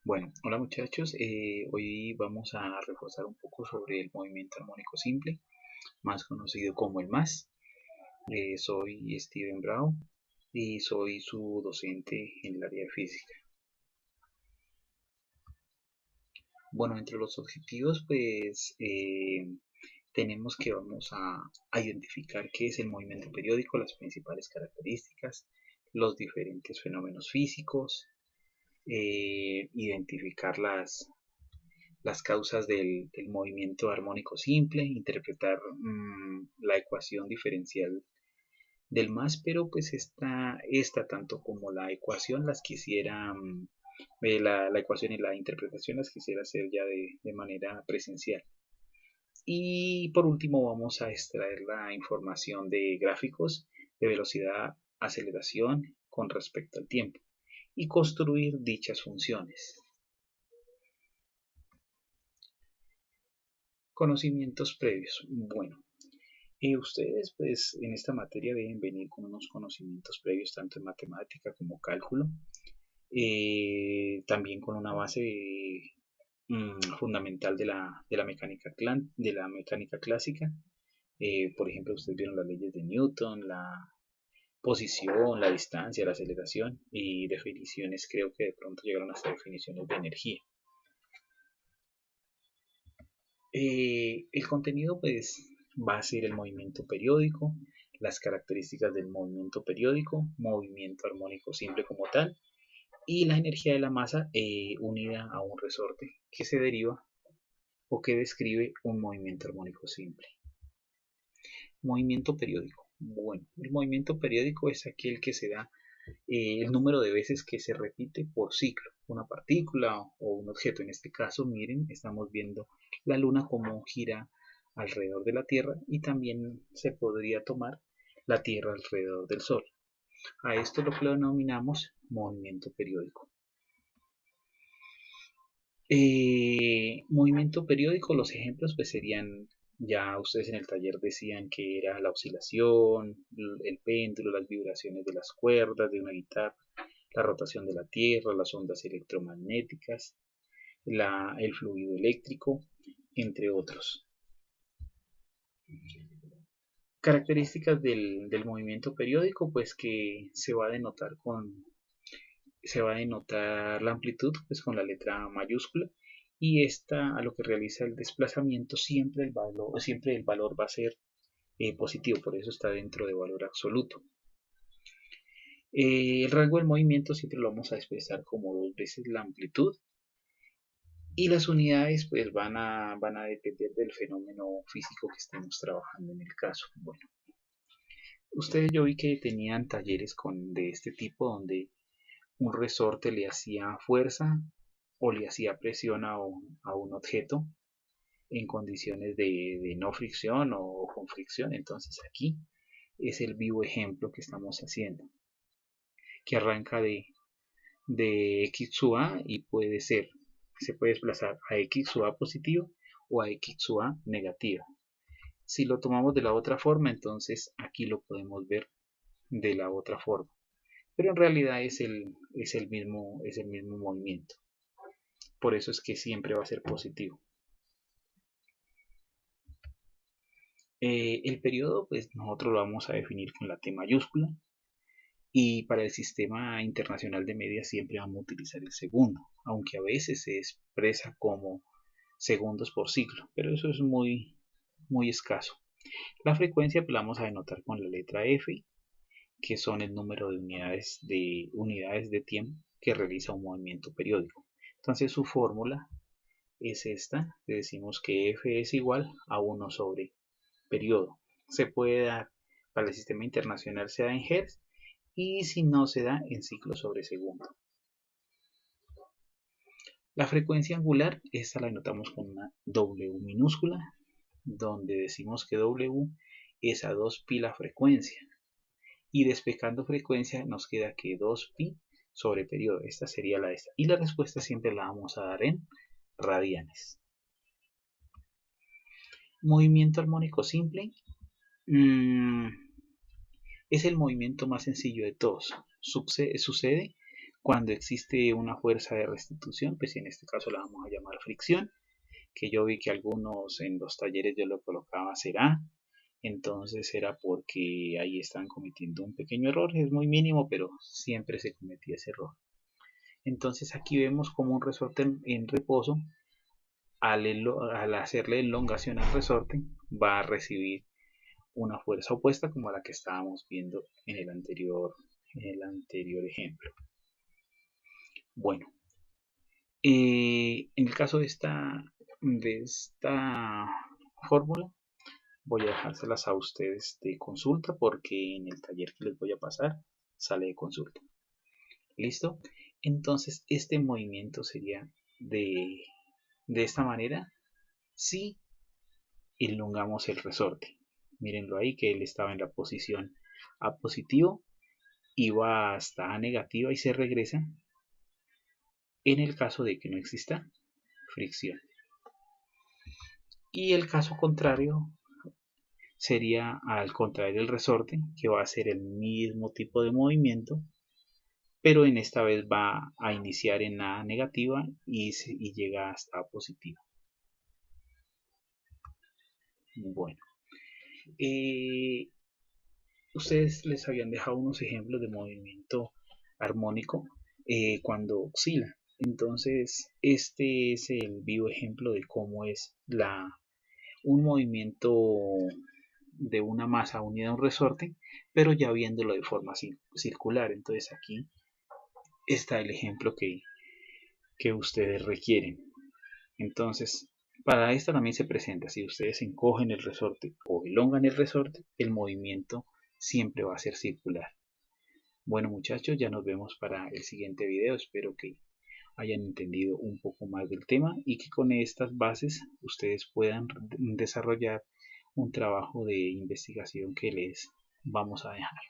Bueno, hola muchachos, hoy vamos a reforzar un poco sobre el movimiento armónico simple, más conocido como el MAS. Soy Steven Brown y soy su docente en el área de física. Bueno, entre los objetivos tenemos que vamos a identificar qué es el movimiento periódico, las principales características, los diferentes fenómenos físicos, identificar las causas del movimiento armónico simple, interpretar la ecuación diferencial del más, pero pues esta tanto como la ecuación las quisiera, la ecuación y la interpretación las quisiera hacer ya de manera presencial. Y por último vamos a extraer la información de gráficos de velocidad, aceleración con respecto al tiempo y construir dichas funciones. Conocimientos previos. Bueno, ustedes pues en esta materia deben venir con unos conocimientos previos tanto en matemática como cálculo, también con una base fundamental de la mecánica clásica. Por ejemplo, ustedes vieron las leyes de Newton, la posición, la distancia, la aceleración y definiciones, creo que de pronto llegaron hasta definiciones de energía. El contenido pues va a ser el movimiento periódico, las características del movimiento periódico, movimiento armónico simple como tal y la energía de la masa unida a un resorte que se deriva o que describe un movimiento armónico simple. Movimiento periódico. Bueno, el movimiento periódico es aquel que se da el número de veces que se repite por ciclo una partícula o un objeto. En este caso, miren, estamos viendo la luna como gira alrededor de la Tierra y también se podría tomar la Tierra alrededor del Sol. A esto lo que lo denominamos movimiento periódico. Movimiento periódico, los ejemplos pues serían, ya ustedes en el taller decían que era la oscilación, el péndulo, las vibraciones de las cuerdas de una guitarra, la rotación de la Tierra, las ondas electromagnéticas, el fluido eléctrico, entre otros. Características del movimiento periódico, pues que se va a denotar la amplitud pues con la letra mayúscula y esta a lo que realiza el desplazamiento siempre el valor va a ser positivo, por eso está dentro de valor absoluto. El rango del movimiento siempre lo vamos a expresar como 2 veces la amplitud y las unidades pues van a depender del fenómeno físico que estemos trabajando en el caso. Bueno, ustedes yo vi que tenían talleres de este tipo donde un resorte le hacía fuerza o le hacía presión a un objeto en condiciones de no fricción o con fricción. Entonces aquí es el vivo ejemplo que estamos haciendo, que arranca de x sub a y se puede desplazar a x sub a positiva o a x sub a negativa. Si lo tomamos de la otra forma, entonces aquí lo podemos ver de la otra forma. Pero en realidad es el mismo movimiento. Por eso es que siempre va a ser positivo. El periodo, pues nosotros lo vamos a definir con la T mayúscula. Y para el sistema internacional de medias siempre vamos a utilizar el segundo, aunque a veces se expresa como segundos por ciclo, pero eso es muy escaso. La frecuencia pues, la vamos a denotar con la letra F, que son el número de unidades de tiempo que realiza un movimiento periódico. Entonces su fórmula es esta, le decimos que F es igual a 1 sobre periodo. Se puede dar para el sistema internacional, se da en Hertz, y si no se da en ciclos sobre segundo. La frecuencia angular, esta la notamos con una W minúscula, donde decimos que W es a 2pi la frecuencia. Y despejando frecuencia nos queda que 2pi sobre periodo. Esta sería la esta. Y la respuesta siempre la vamos a dar en radianes. Movimiento armónico simple. Es el movimiento más sencillo de todos. Sucede Cuando existe una fuerza de restitución, pues en este caso la vamos a llamar fricción, que yo vi que algunos en los talleres yo lo colocaba será, entonces era porque ahí están cometiendo un pequeño error, es muy mínimo, pero siempre se cometía ese error. Entonces aquí vemos como un resorte en reposo, al hacerle elongación al resorte, va a recibir una fuerza opuesta como la que estábamos viendo en el anterior ejemplo. Bueno, en el caso de esta fórmula, voy a dejárselas a ustedes de consulta porque en el taller que les voy a pasar sale de consulta. ¿Listo? Entonces este movimiento sería de esta manera si elongamos el resorte. Mírenlo ahí que él estaba en la posición A positivo y va hasta A negativa y se regresa en el caso de que no exista fricción. Y el caso contrario sería al contraer el resorte, que va a ser el mismo tipo de movimiento, pero en esta vez va a iniciar en A negativa y llega hasta A positiva. Bueno, ustedes les habían dejado unos ejemplos de movimiento armónico cuando oscila. Entonces, este es el vivo ejemplo de cómo es un movimiento de una masa unida a un resorte, pero ya viéndolo de forma circular. Entonces aquí está el ejemplo que ustedes requieren. Entonces, para esta también se presenta, si ustedes encogen el resorte o elongan el resorte, el movimiento siempre va a ser circular. Bueno muchachos, ya nos vemos para el siguiente video. Espero que hayan entendido un poco más del tema y que con estas bases ustedes puedan desarrollar un trabajo de investigación que les vamos a dejar.